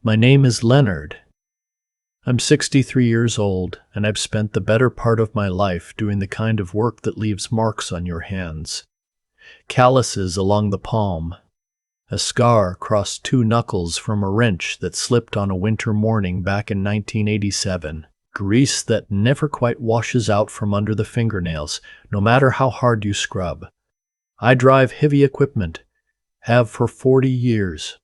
My name is Leonard. I'm 63 years old, and I've spent the better part of my life doing the kind of work that leaves marks on your hands. Calluses along the palm, a scar across 2 knuckles from a wrench that slipped on a winter morning back in 1987, grease that never quite washes out from under the fingernails, no matter how hard you scrub. I drive heavy equipment, have for 40 years.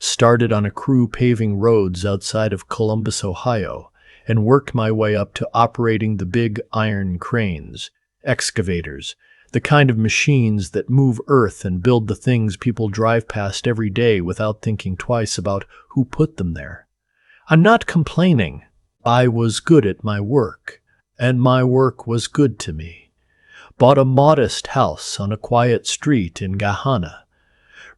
Started on a crew paving roads outside of Columbus, Ohio, and worked my way up to operating the big iron cranes, excavators, the kind of machines that move earth and build the things people drive past every day without thinking twice about who put them there. I'm not complaining. I was good at my work, and my work was good to me. Bought a modest house on a quiet street in Gahanna.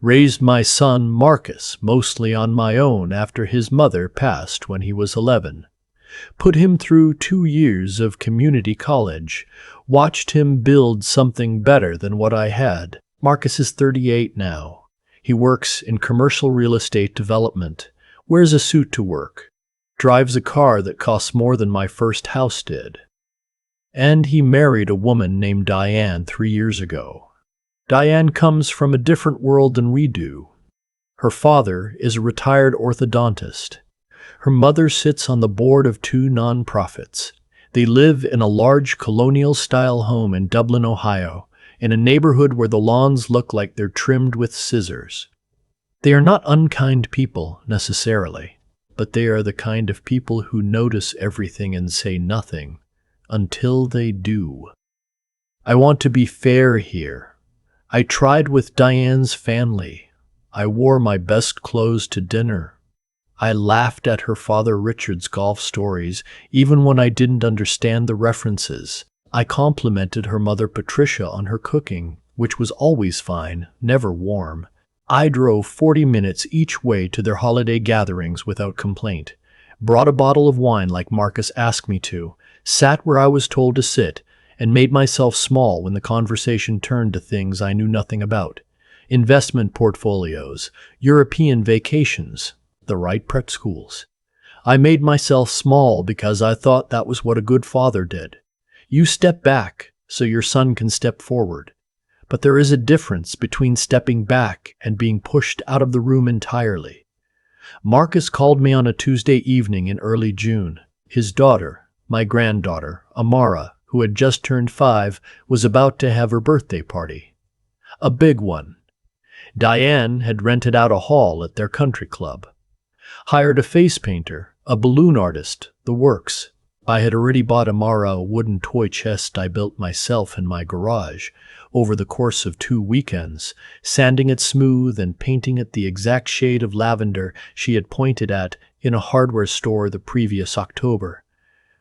Raised my son Marcus mostly on my own after his mother passed when he was 11. Put him through 2 years of community college. Watched him build something better than what I had. Marcus is 38 now. He works in commercial real estate development. Wears a suit to work. Drives a car that costs more than my first house did. And he married a woman named Diane 3 years ago. Diane comes from a different world than we do. Her father is a retired orthodontist. Her mother sits on the board of 2 nonprofits. They live in a large colonial-style home in Dublin, Ohio, in a neighborhood where the lawns look like they're trimmed with scissors. They are not unkind people, necessarily, but they are the kind of people who notice everything and say nothing until they do. I want to be fair here. I tried with Diane's family. I wore my best clothes to dinner. I laughed at her father Richard's golf stories, even when I didn't understand the references. I complimented her mother Patricia on her cooking, which was always fine, never warm. I drove 40 minutes each way to their holiday gatherings without complaint. Brought a bottle of wine like Marcus asked me to, sat where I was told to sit, and made myself small when the conversation turned to things I knew nothing about. Investment portfolios, European vacations, the right prep schools. I made myself small because I thought that was what a good father did. You step back so your son can step forward. But there is a difference between stepping back and being pushed out of the room entirely. Marcus called me on a Tuesday evening in early June. His daughter, my granddaughter, Amara, who had just turned 5, was about to have her birthday party. A big one. Diane had rented out a hall at their country club. Hired a face painter, a balloon artist, the works. I had already bought Amara a wooden toy chest I built myself in my garage over the course of 2 weekends, sanding it smooth and painting it the exact shade of lavender she had pointed at in a hardware store the previous October.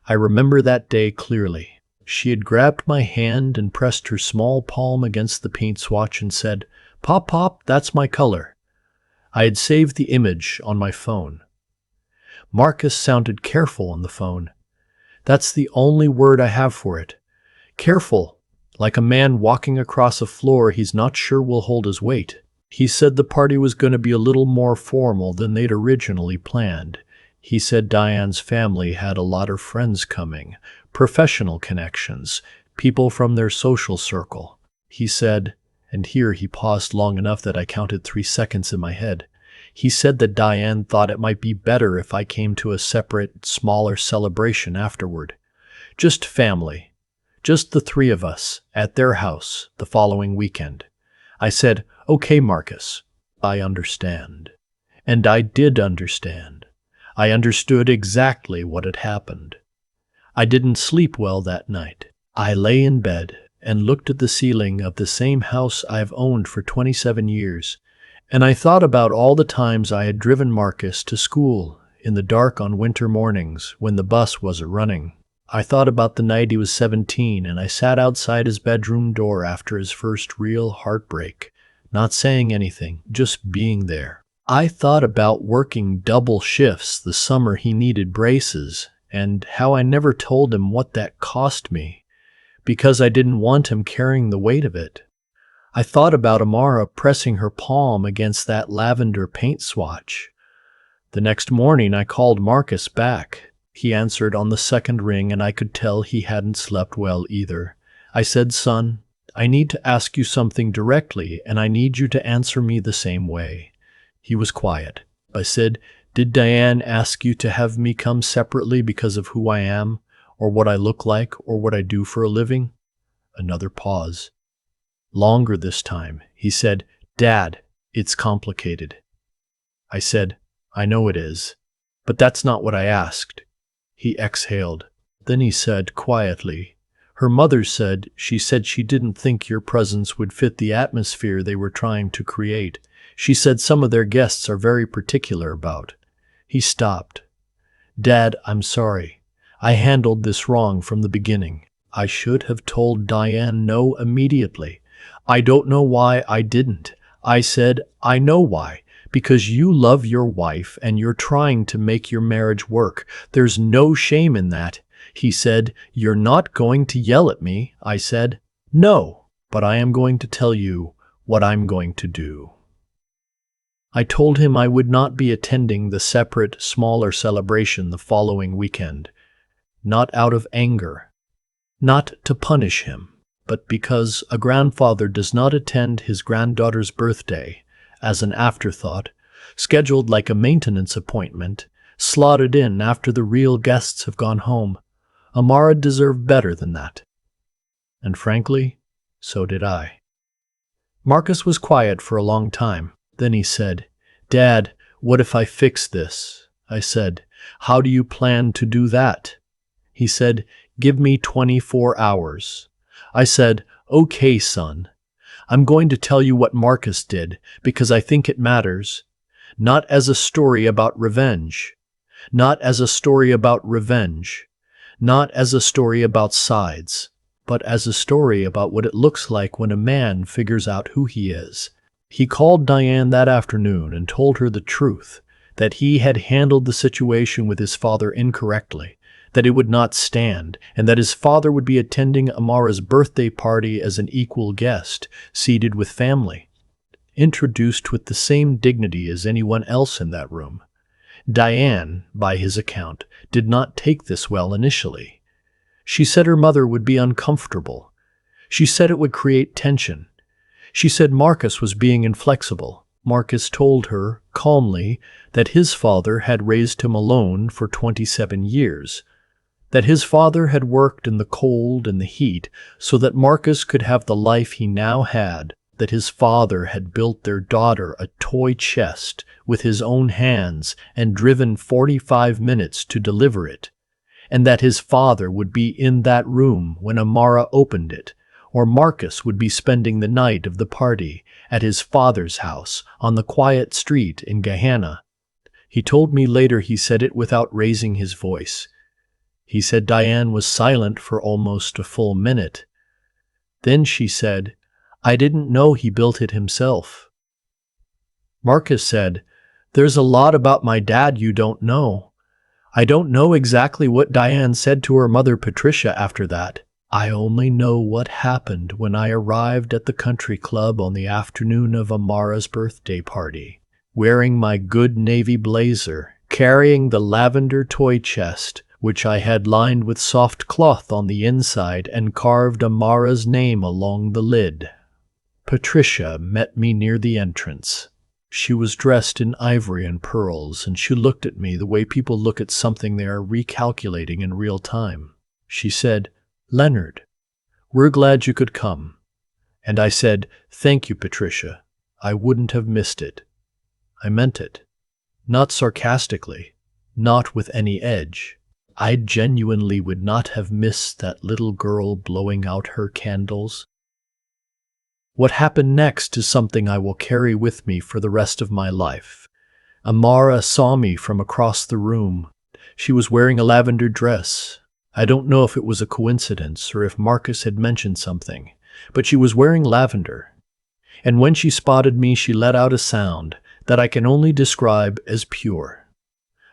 I remember that day clearly. She had grabbed my hand and pressed her small palm against the paint swatch and said, "Pop, Pop, that's my color." I had saved the image on my phone. Marcus sounded careful on the phone. That's the only word I have for it. Careful, like a man walking across a floor he's not sure will hold his weight. He said the party was going to be a little more formal than they'd originally planned. He said Diane's family had a lot of friends coming, professional connections, people from their social circle. He said, and here he paused long enough that I counted 3 seconds in my head. He said that Diane thought it might be better if I came to a separate, smaller celebration afterward. Just family. Just the 3 of us, at their house, the following weekend. I said, "Okay, Marcus, I understand." And I did understand. I understood exactly what had happened. I didn't sleep well that night. I lay in bed and looked at the ceiling of the same house I've owned for 27 years, and I thought about all the times I had driven Marcus to school in the dark on winter mornings when the bus wasn't running. I thought about the night he was 17 and I sat outside his bedroom door after his first real heartbreak, not saying anything, just being there. I thought about working double shifts the summer he needed braces and how I never told him what that cost me because I didn't want him carrying the weight of it. I thought about Amara pressing her palm against that lavender paint swatch. The next morning I called Marcus back. He answered on the second ring, and I could tell he hadn't slept well either. I said, "Son, I need to ask you something directly, and I need you to answer me the same way." He was quiet. I said, "Did Diane ask you to have me come separately because of who I am, or what I look like, or what I do for a living?" Another pause. Longer this time. He said, "Dad, it's complicated." I said, "I know it is, but that's not what I asked." He exhaled. Then he said quietly, "Her mother said she didn't think your presence would fit the atmosphere they were trying to create. She said some of their guests are very particular about." He stopped. "Dad, I'm sorry. I handled this wrong from the beginning. I should have told Diane no immediately. I don't know why I didn't." I said, "I know why. Because you love your wife and you're trying to make your marriage work. There's no shame in that." He said, "You're not going to yell at me." I said, "No, but I am going to tell you what I'm going to do." I told him I would not be attending the separate, smaller celebration the following weekend. Not out of anger, not to punish him, but because a grandfather does not attend his granddaughter's birthday as an afterthought, scheduled like a maintenance appointment, slotted in after the real guests have gone home. Amara deserved better than that. And frankly, so did I. Marcus was quiet for a long time. Then he said, "Dad, what if I fix this?" I said, "How do you plan to do that?" He said, "Give me 24 hours. I said, "Okay, son. I'm going to tell you what Marcus did because I think it matters. Not as a story about revenge. Not as a story about revenge. Not as a story about sides, but as a story about what it looks like when a man figures out who he is." He called Diane that afternoon and told her the truth, that he had handled the situation with his father incorrectly, that it would not stand, and that his father would be attending Amara's birthday party as an equal guest, seated with family, introduced with the same dignity as anyone else in that room. Diane, by his account, did not take this well initially. She said her mother would be uncomfortable. She said it would create tension. She said Marcus was being inflexible. Marcus told her, calmly, that his father had raised him alone for 27 years, that his father had worked in the cold and the heat so that Marcus could have the life he now had, that his father had built their daughter a toy chest with his own hands and driven 45 minutes to deliver it, and that his father would be in that room when Amara opened it, or Marcus would be spending the night of the party at his father's house on the quiet street in Gehenna. He told me later he said it without raising his voice. He said Diane was silent for almost a full minute. Then she said, "I didn't know he built it himself." Marcus said, "There's a lot about my dad you don't know. I don't know exactly what Diane said to her mother Patricia after that. I only know what happened when I arrived at the country club on the afternoon of Amara's birthday party, wearing my good navy blazer, carrying the lavender toy chest, which I had lined with soft cloth on the inside and carved Amara's name along the lid. Patricia met me near the entrance. She was dressed in ivory and pearls, and she looked at me the way people look at something they are recalculating in real time. She said, "Leonard, we're glad you could come." And I said, "Thank you, Patricia. I wouldn't have missed it." I meant it. Not sarcastically, not with any edge. I genuinely would not have missed that little girl blowing out her candles. What happened next is something I will carry with me for the rest of my life. Amara saw me from across the room. She was wearing a lavender dress. I don't know if it was a coincidence or if Marcus had mentioned something, but she was wearing lavender. And when she spotted me, she let out a sound that I can only describe as pure.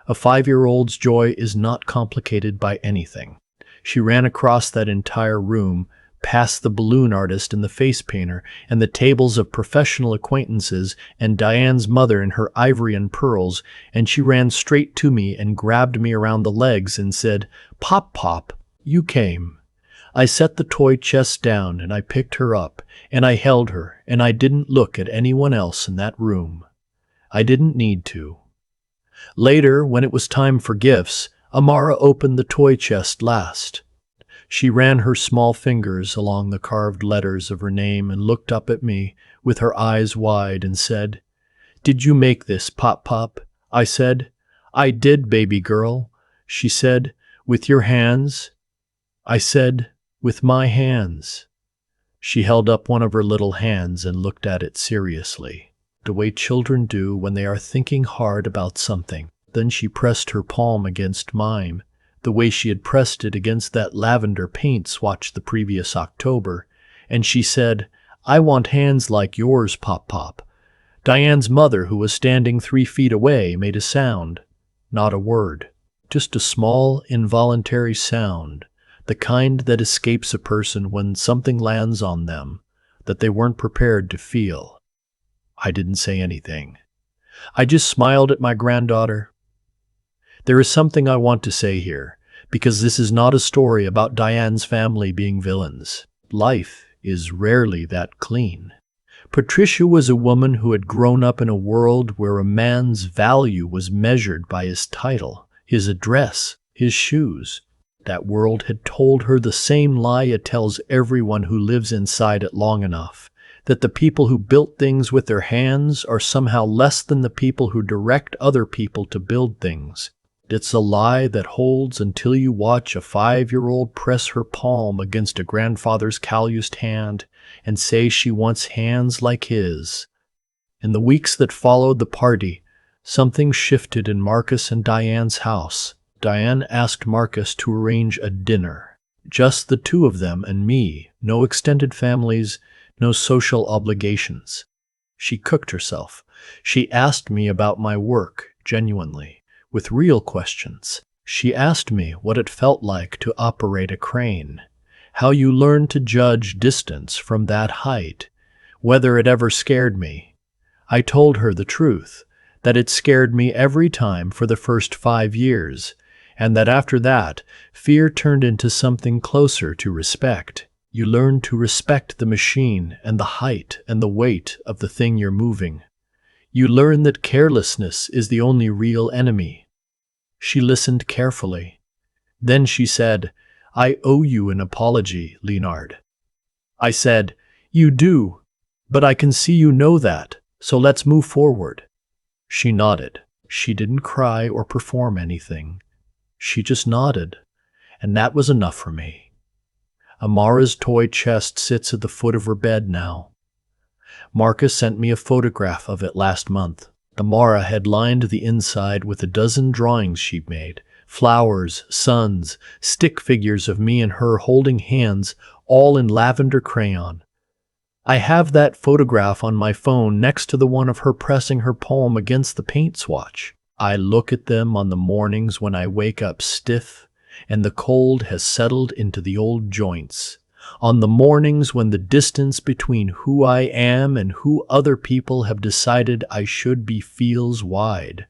A 5-year-old's joy is not complicated by anything. She ran across that entire room, past the balloon artist and the face painter, and the tables of professional acquaintances, and Diane's mother in her ivory and pearls, and she ran straight to me and grabbed me around the legs and said, "Pop, Pop, you came." I set the toy chest down and I picked her up, and I held her, and I didn't look at anyone else in that room. I didn't need to. Later, when it was time for gifts, Amara opened the toy chest last. She ran her small fingers along the carved letters of her name and looked up at me with her eyes wide and said, "Did you make this, Pop Pop?" I said, "I did, baby girl." She said, "With your hands?" I said, "With my hands." She held up one of her little hands and looked at it seriously, the way children do when they are thinking hard about something. Then she pressed her palm against mine, the way she had pressed it against that lavender paint swatch the previous October, and she said, "I want hands like yours, Pop Pop." Diane's mother, who was standing 3 feet away, made a sound. Not a word, just a small, involuntary sound, the kind that escapes a person when something lands on them that they weren't prepared to feel. I didn't say anything. I just smiled at my granddaughter. There is something I want to say here, because this is not a story about Diane's family being villains. Life is rarely that clean. Patricia was a woman who had grown up in a world where a man's value was measured by his title, his address, his shoes. That world had told her the same lie it tells everyone who lives inside it long enough, that the people who built things with their hands are somehow less than the people who direct other people to build things. It's a lie that holds until you watch a 5-year-old press her palm against a grandfather's calloused hand and say she wants hands like his. In the weeks that followed the party, something shifted in Marcus and Diane's house. Diane asked Marcus to arrange a dinner. Just the two of them and me, no extended families, no social obligations. She cooked herself. She asked me about my work, genuinely, with real questions. She asked me what it felt like to operate a crane, how you learn to judge distance from that height, whether it ever scared me. I told her the truth, that it scared me every time for the first 5 years, and that after that, fear turned into something closer to respect. You learn to respect the machine and the height and the weight of the thing you're moving. You learn that carelessness is the only real enemy. She listened carefully. Then she said, "I owe you an apology, Leonard." I said, "You do, but I can see you know that, so let's move forward." She nodded. She didn't cry or perform anything. She just nodded, and that was enough for me. Amara's toy chest sits at the foot of her bed now. Marcus sent me a photograph of it last month. Amara had lined the inside with a dozen drawings she'd made. Flowers, suns, stick figures of me and her holding hands, all in lavender crayon. I have that photograph on my phone next to the one of her pressing her palm against the paint swatch. I look at them on the mornings when I wake up stiff and the cold has settled into the old joints. On the mornings when the distance between who I am and who other people have decided I should be feels wide.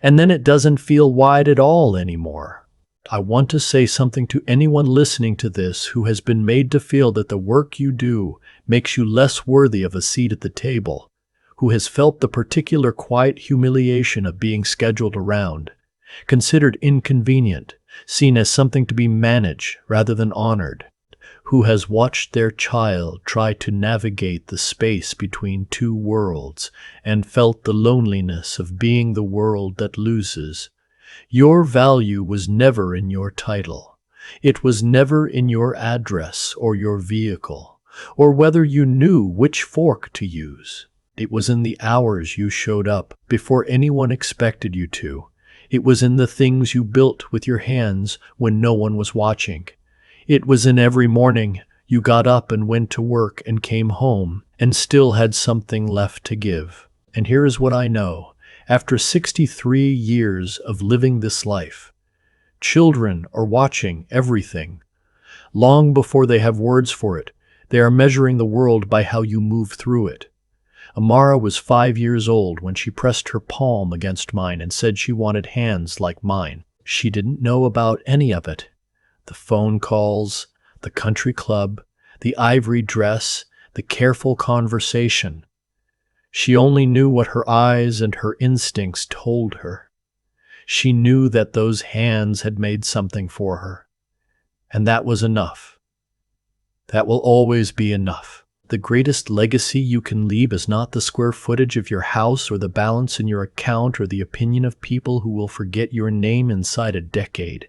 And then it doesn't feel wide at all anymore. I want to say something to anyone listening to this who has been made to feel that the work you do makes you less worthy of a seat at the table, who has felt the particular quiet humiliation of being scheduled around, considered inconvenient, seen as something to be managed rather than honored, who has watched their child try to navigate the space between two worlds and felt the loneliness of being the world that loses. Your value was never in your title. It was never in your address or your vehicle, or whether you knew which fork to use. It was in the hours you showed up before anyone expected you to. It was in the things you built with your hands when no one was watching. It was in every morning you got up and went to work and came home and still had something left to give. And here is what I know. After 63 years of living this life, children are watching everything. Long before they have words for it, They are measuring the world by how you move through it. Amara was 5 years old when she pressed her palm against mine and said she wanted hands like mine. She didn't know about any of it. The phone calls, the country club, the ivory dress, the careful conversation. She only knew what her eyes and her instincts told her. She knew that those hands had made something for her. And that was enough. That will always be enough. The greatest legacy you can leave is not the square footage of your house or the balance in your account or the opinion of people who will forget your name inside a decade.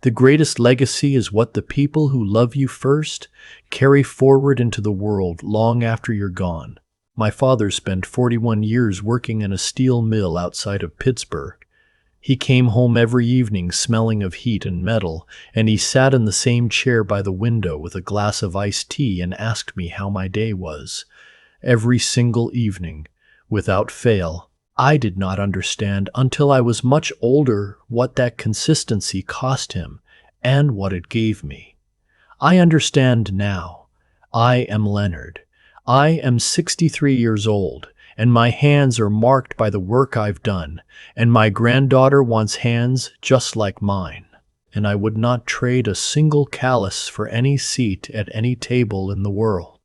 The greatest legacy is what the people who love you first carry forward into the world long after you're gone. My father spent 41 years working in a steel mill outside of Pittsburgh. He came home every evening smelling of heat and metal, and he sat in the same chair by the window with a glass of iced tea and asked me how my day was. Every single evening, without fail. I did not understand until I was much older what that consistency cost him and what it gave me. I understand now. I am Leonard. I am 63 years old, and my hands are marked by the work I've done, and my granddaughter wants hands just like mine, and I would not trade a single callus for any seat at any table in the world.